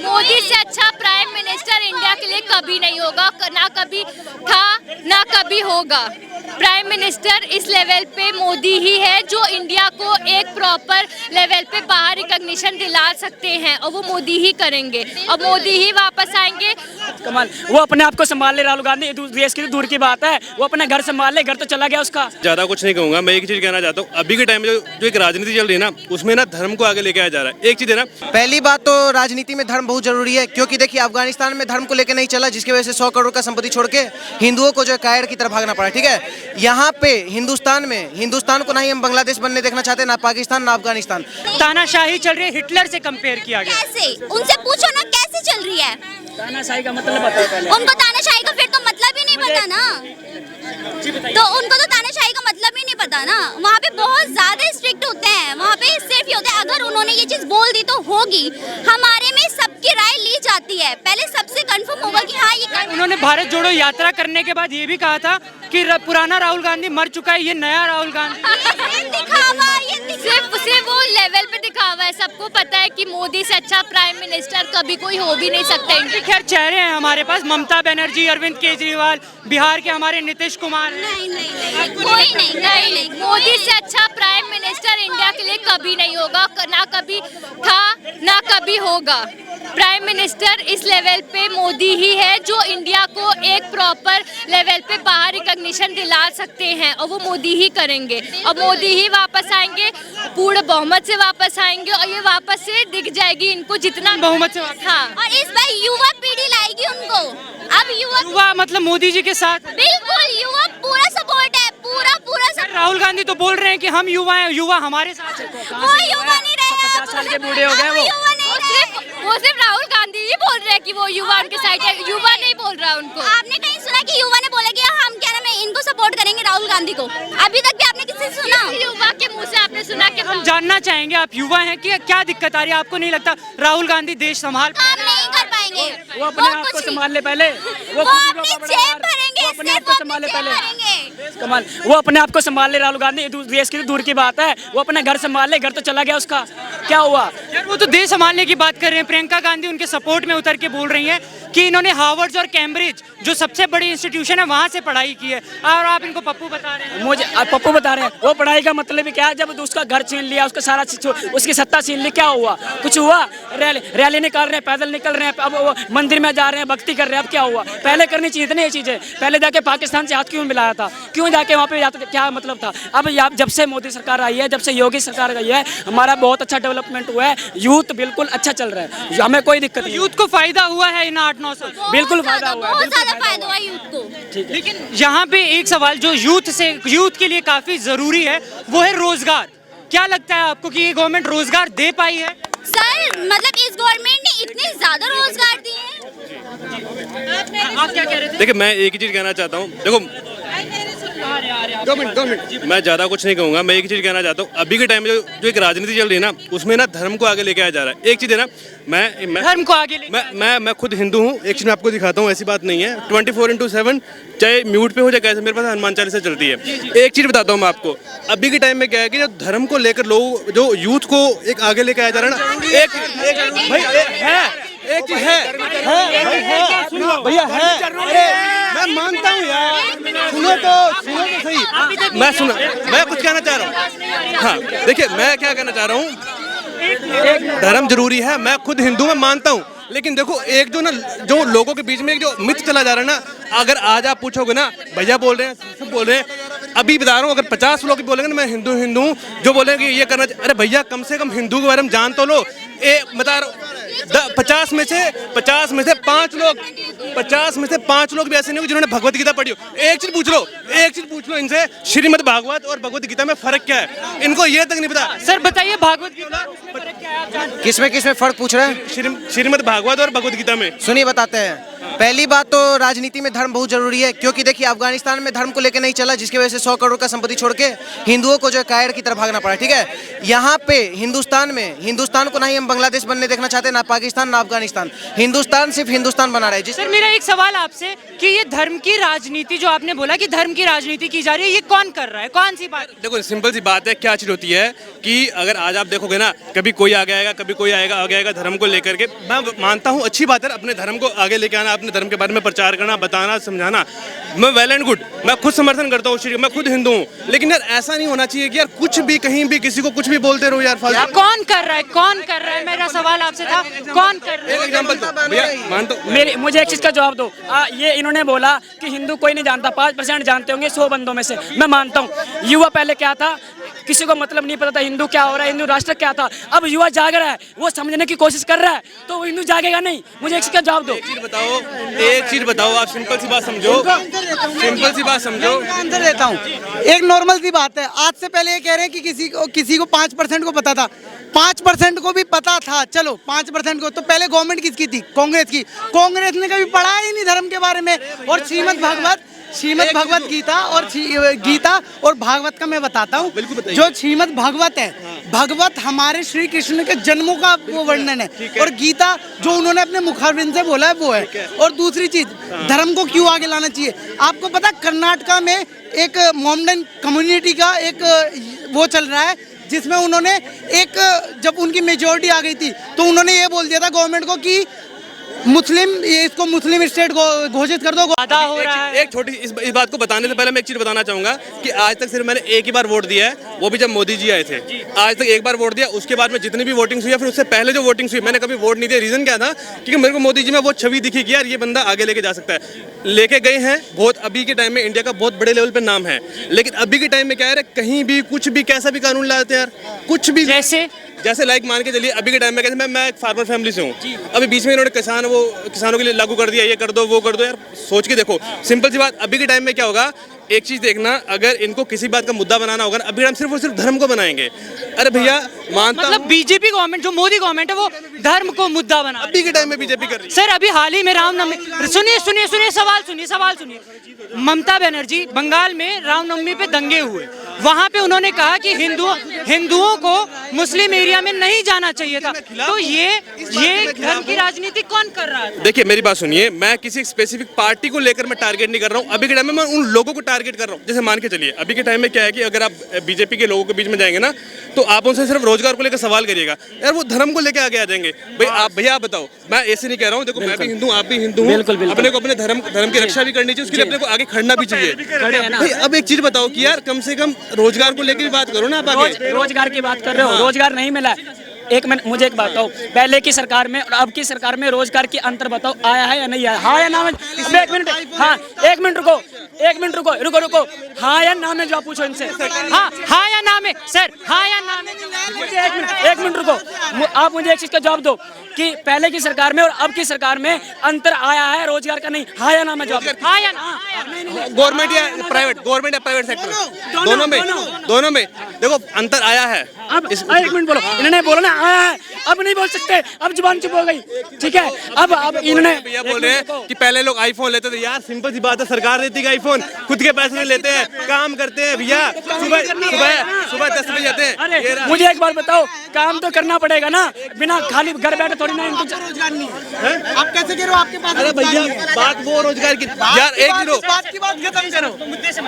मोदी से अच्छा prime minister India के लिए कभी नहीं होगा, ना कभी था ना कभी होगा। प्राइम मिनिस्टर इस लेवल पे मोदी ही है जो इंडिया को एक प्रॉपर लेवल पे बाहर रिकॉग्निशन दिला सकते हैं, और वो मोदी ही करेंगे और मोदी ही वापस आएंगे। कमाल, वो अपने आप को संभाल ले। राहुल गांधी देश की दूर की बात है, वो अपना घर संभाल ले, घर तो चला गया उसका। ज्यादा कुछ नहीं कहूंगा, मैं एक चीज कहना चाहता हूँ, अभी के टाइम में जो एक राजनीति चल रही है ना, उसमें ना धर्म को आगे लेके आया जा रहा है। एक चीज है ना, पहली बात तो राजनीति में धर्म बहुत जरूरी है, क्योंकि देखिए अफगानिस्तान में धर्म को लेकर नहीं चला, जिसकी वजह से 100 करोड़ का संपत्ति छोड़ के हिंदुओं को जो है कायड़ की तरफ भागना पड़ा। ठीक है, यहाँ पे हिंदुस्तान को ना ही हम बांग्लादेश बनने देखना चाहते, ना पाकिस्तान ना अफगानिस्तान। तानाशाही चल रही है, हिटलर से कंपेयर किया गया। कैसे? उनसे पूछो ना कैसे चल रही है। तानाशाही का मतलब पता है पहले? उनको तानाशाही का फिर तो मतलब ही नहीं पता ना, तो उनको तो तानाशाही का मतलब ही नहीं पता ना। वहाँ पे बहुत ज्यादा स्ट्रिक्ट होते हैं, वहाँ पे सिर्फ ये होता है अगर उन्होंने ये चीज बोल दी तो होगी। हमारे में सबकी राय ली जाती है, पहले सबसे कंफर्म होगा कि हाँ ये। उन्होंने भारत जोड़ो यात्रा करने के बाद ये भी कहा था कि पुराना राहुल गांधी मर चुका है, ये नया राहुल गांधी। सिर्फ वो लेवल पे दिखावा है, सबको पता है कि मोदी से अच्छा प्राइम मिनिस्टर कभी कोई हो भी नहीं सकता। इनके खैर चेहरे हैं हमारे पास, ममता बनर्जी, अरविंद केजरीवाल, बिहार के हमारे नीतीश कुमार। नहीं, कोई नहीं। मोदी से अच्छा प्राइम मिनिस्टर इंडिया के लिए कभी नहीं होगा, ना कभी था ना कभी होगा। प्राइम मिनिस्टर इस लेवल पे मोदी ही है जो इंडिया को एक प्रॉपर लेवल पे बाहर रिकॉग्निशन दिला सकते हैं, और वो मोदी ही करेंगे और मोदी ही वापस आएंगे, पूर्ण बहुमत से वापस आएंगे, और ये वापस से दिख जाएगी इनको जितना बहुमत से। हाँ, और इस बार युवा पीढ़ी लाएगी उनको। अब युवा मतलब मोदी जी के साथ बिल्कुल युवा पूरा सपोर्ट है, पूरा सपोर्ट। राहुल गांधी तो बोल रहे हैं कि हम युवा हैं, युवा हमारे साथ है। वो युवा नहीं रहे, 50 साल के बूढ़े हो गए वो सिर्फ राहुल गांधी ही बोल रहे हैं कि वो युवा उनके साइड है, युवा नहीं बोल रहा उनको। आपने कहीं सुना कि युवा ने बोला कि हम क्या नाम है इनको सपोर्ट करेंगे राहुल गांधी को? अभी तक भी आपने किसी से सुना? युवा के मुंह से आपने सुना कि हम जानना चाहेंगे, आप युवा हैं कि क्या दिक्कत आ रही है आपको? नहीं लगता राहुल गांधी देश संभाल काम नहीं कर पाएंगे? वो अपने आप को संभाल ले पहले, वो अपनी जेब भरेंगे, अपने आप को संभाल ले पहले। भरेंगे। कमाल, वो अपने आप को संभाल ले। राहुल गांधी देश की दूर की बात है, वो अपना घर संभाल ले, घर तो चला गया उसका। क्या हुआ यार, वो तो देश संभालने की बात कर रहे हैं। प्रियंका गांधी उनके सपोर्ट में उतर के बोल रही हैं कि इन्होंने हार्वर्ड और कैम्ब्रिज जो सबसे बड़ी इंस्टीट्यूशन है वहां से पढ़ाई की है, और आप इनको पप्पू बता रहे हैं। मुझे पप्पू बता रहे हैं, वो पढ़ाई का मतलब क्या है? जब उसका घर छीन लिया, उसका सारा उसकी सत्ता छीन ली, क्या हुआ? कुछ हुआ? रैली निकाल रहे हैं, पैदल निकल रहे हैं, अब वो मंदिर में जा रहे हैं, भक्ति कर रहे हैं, अब क्या हुआ? पहले करनी चाहिए थी ना ये चीजें, पहले जाके पाकिस्तान से हाथ क्यों मिलाया था, क्यों जाके वहाँ पे जाते थे, क्या मतलब था? अब जब से मोदी सरकार आई है, जब से योगी सरकार आई है, हमारा बहुत अच्छा डेवलपमेंट हुआ है, यूथ बिल्कुल अच्छा चल रहा है, हमें कोई दिक्कत नहीं। यूथ को फायदा हुआ है इन 8-9 साल, बिल्कुल फायदा हुआ है, बहुत ज्यादा फायदा हुआ यूथ को। ठीक है, लेकिन यहाँ पे एक सवाल जो यूथ के लिए काफी जरूरी है, वो है रोजगार। क्या लगता है आपको कि ये गवर्नमेंट रोजगार दे पाई है? सर मतलब इस गवर्नमेंट ने इतने ज्यादा रोजगार दिए हैं। आप क्या कह रहे थे? देखिए मैं एक ही चीज कहना चाहता हूँ, देखो 2 मिनट, मैं ज्यादा कुछ नहीं कहूंगा, मैं एक ही चीज कहना चाहता हूँ, अभी के टाइम में जो एक राजनीति चल रही है ना, उसमें ना धर्म को आगे लेके आया जा रहा है। एक चीज है ना, मैं धर्म को आगे मैं खुद हिंदू हूँ, एक चीज मैं आपको दिखाता हूँ, ऐसी बात नहीं है, 24/7 चाहे म्यूट पे हो चाहे कैसे, मेरे पास हनुमान चालीसा चलती है। एक चीज बताता हूँ मैं आपको, अभी के टाइम में क्या है कि जो धर्म को लेकर लोग, जो यूथ को एक आगे लेके आया जा रहा है ना, एक भाई एक चीज है भैया है, मैं मानता हूँ यार, सुनो तो सही, मैं कुछ कहना चाह रहा हूँ। हाँ देखिए, मैं क्या कहना चाह रहा हूँ, धर्म जरूरी है, मैं खुद हिंदू में मानता हूँ, लेकिन देखो एक जो लोगों के बीच में एक जो मिथ चला जा रहा है ना, अगर आज आप पूछोगे ना, भैया बोल रहे हैं, सब बोल रहे हैं, अभी बता रहा हूँ, अगर 50 लोग भी बोलेंगे ना मैं हिंदू हूँ, जो बोलेंगे ये करना, अरे भैया कम से कम हिंदू के बारे में जान तो लो। बता रहा हूँ 50 में से 5 लोग भी ऐसे नहीं हो जिन्होंने भगवत गीता पढ़ी हो। एक चीज पूछ लो इनसे, श्रीमद् भागवत और भगवत गीता में फर्क क्या है, इनको ये तक नहीं पता। सर बताइए भागवत गीता उसमें फर्क क्या है? आप किसमें फर्क पूछ रहे हैं? श्रीमद् भागवत और भगवत गीता में। सुनिए बताते हैं, पहली बात तो राजनीति में धर्म बहुत जरूरी है, क्योंकि देखिए अफगानिस्तान में धर्म को लेकर नहीं चला, जिसकी वजह से 100 करोड़ का संपत्ति छोड़ के हिंदुओं को जो है कायर की तरफ भागना पड़ा। ठीक है, यहाँ पे हिंदुस्तान को ना ही हम बांग्लादेश बनने देखना चाहते, ना पाकिस्तान ना अफगानिस्तान, हिंदुस्तान सिर्फ हिंदुस्तान बना रहा है। सर मेरा एक सवाल आपसे कि ये धर्म की राजनीति जो आपने बोला कि धर्म की राजनीति की जा रही है, ये कौन कर रहा है, कौन सी बात? देखो सिंपल सी बात है, क्या चीज़ होती है कि अगर आज आप देखोगे ना, कभी कोई आगे आएगा, कभी कोई आगे आएगा धर्म को लेकर के। मैं मानता हूँ अच्छी बात है अपने धर्म को आगे लेके आना, अपने धर्म के बारे में प्रचार करना, बताना, समझाना, मैं वेल एंड गुड, मैं खुद समर्थन करता हूँ उस चीज़, मैं खुद हिंदू हूँ। लेकिन यार ऐसा नहीं होना चाहिए कि यार कुछ भी कहीं भी किसी को कुछ भी बोलते रहो यार फालतू। कौन कर रहा है, कौन कर रहा है? मेरा सवाल आपसे था, कौन कर रहा है? एक एग्जांपल दो भैया, मानता हूँ मेरे मुझे एक चीज का जवाब दो। ये इन्होंने बोला कि हिंदू कोई नहीं जानता, 5% जानते होंगे 100 बंदों में से। मैं मानता हूँ युवा पहले क्या था, किसी को मतलब नहीं पता था हिंदू क्या हो रहा है, हिंदू राष्ट्र क्या था। अब युवा जाग रहा है, वो समझने की कोशिश कर रहा है, तो वो हिंदू जागेगा नहीं। मुझे एक चीज का जवाब दो। एक चीज बताओ, आप सिंपल सी बात समझो, सिंपल सी बात समझो। आंसर देता हूँ, एक नॉर्मल सी बात है। आज से पहले ये कह रहे हैं कि किसी को 5% को पता था, 5% को भी पता था, चलो 5% को, तो पहले गवर्नमेंट किसकी थी? कांग्रेस की। कांग्रेस ने कभी पढ़ा ही नहीं धर्म के बारे में। और श्रीमद् भगवत गीता और भागवत का मैं बताता हूँ। जो श्रीमद् भागवत है, भगवत हमारे श्री कृष्ण के जन्मों का वो वर्णन है, और गीता जो उन्होंने अपने मुखारबिंद से बोला है वो है। और दूसरी चीज, धर्म को क्यों आगे लाना चाहिए? आपको पता कर्नाटका में एक मोमडन कम्युनिटी का एक वो चल रहा है, जिसमें उन्होंने जब उनकी मेजोरिटी आ गई थी तो उन्होंने ये बोल दिया था गवर्नमेंट को कि इसको मुस्लिम स्टेट घोषित कर दो। आधा हो रहा है। एक छोटी इस बात को बताने से पहले मैं एक चीज बताना चाहूंगा कि आज तक सिर्फ मैंने एक ही बार वोट दिया है, वो भी जब मोदी जी आए थे। आज तक एक बार वोट दिया, उसके बाद में जितनी भी वोटिंग हुई है, फिर उससे पहले जो वोटिंग हुई मैंने कभी वोट नहीं दिया। रीजन क्या था? क्योंकि मेरे को मोदी जी में वो छवि दिखी कि यार ये बंदा आगे लेके जा सकता है। लेके गए हैं बहुत, अभी के टाइम में इंडिया का बहुत बड़े लेवल पे नाम है, लेकिन अभी के टाइम में क्या है, कहीं भी कुछ भी कैसा भी कानून लाते हैं यार, कुछ भी जैसे लाइक मान के चलिए अभी के टाइम में कैसे मैं एक फार्मर फैमिली से हूँ, अभी बीच में इन्होंने किसानों के लिए लागू कर दिया, ये कर दो वो कर दो। यार सोच के देखो, सिंपल सी बात, अभी के टाइम में क्या होगा, एक चीज देखना, अगर इनको किसी बात का मुद्दा बनाना होगा ना, अभी हम सिर्फ और सिर्फ धर्म को बनाएंगे। अरे भैया मानता मतलब बीजेपी गवर्नमेंट, जो मोदी गवर्नमेंट है, वो धर्म को मुद्दा बना अभी के टाइम में बीजेपी कर रही है। सर अभी हाल ही में रामनवमी, सुनिए सवाल सुनिए। ममता बनर्जी बंगाल में रामनवमी पे दंगे हुए, वहाँ पे उन्होंने कहा कि हिंदुओं को मुस्लिम एरिया में नहीं जाना चाहिए था। तो ये धर्म की राजनीति कौन कर रहा है? देखिए मेरी बात सुनिए, मैं किसी स्पेसिफिक पार्टी को लेकर मैं टारगेट नहीं कर रहा हूँ। अभी के टाइम में मैं उन लोगों को टारगेट कर रहा हूँ। जैसे मान के चलिए अभी के टाइम में क्या है कि अगर आप बीजेपी के लोगों के बीच में जाएंगे ना, तो आप उनसे सिर्फ रोजगार को लेकर सवाल करिएगा, यार वो धर्म को लेकर आगे आ जाएंगे। भैया आप बताओ, मैं ऐसे नहीं कह रहा हूँ, देखो मैं भी हिंदू, आप भी हिंदू, अपने को अपने धर्म की रक्षा भी करनी चाहिए, उसके लिए अपने को आगे खड़ना भी चाहिए। भाई अब एक चीज बताओ कि यार कम से कम रोजगार को लेकर भी बात करो ना। आप आगे रोजगार की बात कर रहे हो, रोजगार नहीं मिला। एक मिनट, मुझे एक बात बताओ, पहले की सरकार में और अब की सरकार में रोजगार की अंतर बताओ, आया है या नहीं आया? हाँ या ना में? एक मिनट, हाँ एक मिनट रुको, हाँ या ना में जो आप पूछो इनसे, हाँ या ना में सर, हाँ या ना में? मुझे एक मिनट रुको, आप मुझे एक चीज का जवाब दो कि पहले की सरकार में और अब की सरकार में अंतर आया है रोजगार का? नहीं, हाँ या ना में जवाब, हाँ या ना? गवर्नमेंट या प्राइवेट सेक्टर, दोनों में देखो अंतर आया है। अब एक मिनट बोलो, इन्होंने बोला ना आया है, अब नहीं बोल सकते, अब जुबान चुप हो गई, ठीक है? अब इन्होंने भैया बोल रहे हैं कि पहले लोग आईफोन लेते थे। यार सिंपल सी बात है, सरकार देती है आईफोन, खुद के पैसे नहीं लेते हैं, काम करते हैं भैया, सुबह 10 बजे जाते हैं। अरे मुझे एक बार बताओ, काम तो करना पड़ेगा ना, बिना खाली घर बैठे थोड़ी ना रोजगार नहीं है। आप कैसे कह रहे हो आपके पास? अरे भैया बात वो रोजगार की, यार एक बात की बात खत्म करो,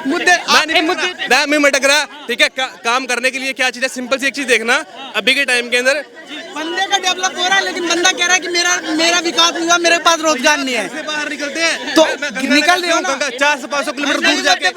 मुद्दे मैं मटक रहा, ठीक है? काम करने के लिए क्या चीज है, सिंपल सी एक चीज देखना, अभी के टाइम के अंदर बंदे का डेवलप हो रहा है, लेकिन बंदा कह रहा है कि मेरा विकास नहीं हुआ, मेरे पास रोजगार नहीं है। बाहर निकलते हैं तो निकल रहे हो ना, 400-500 किलोमीटर दूर जाके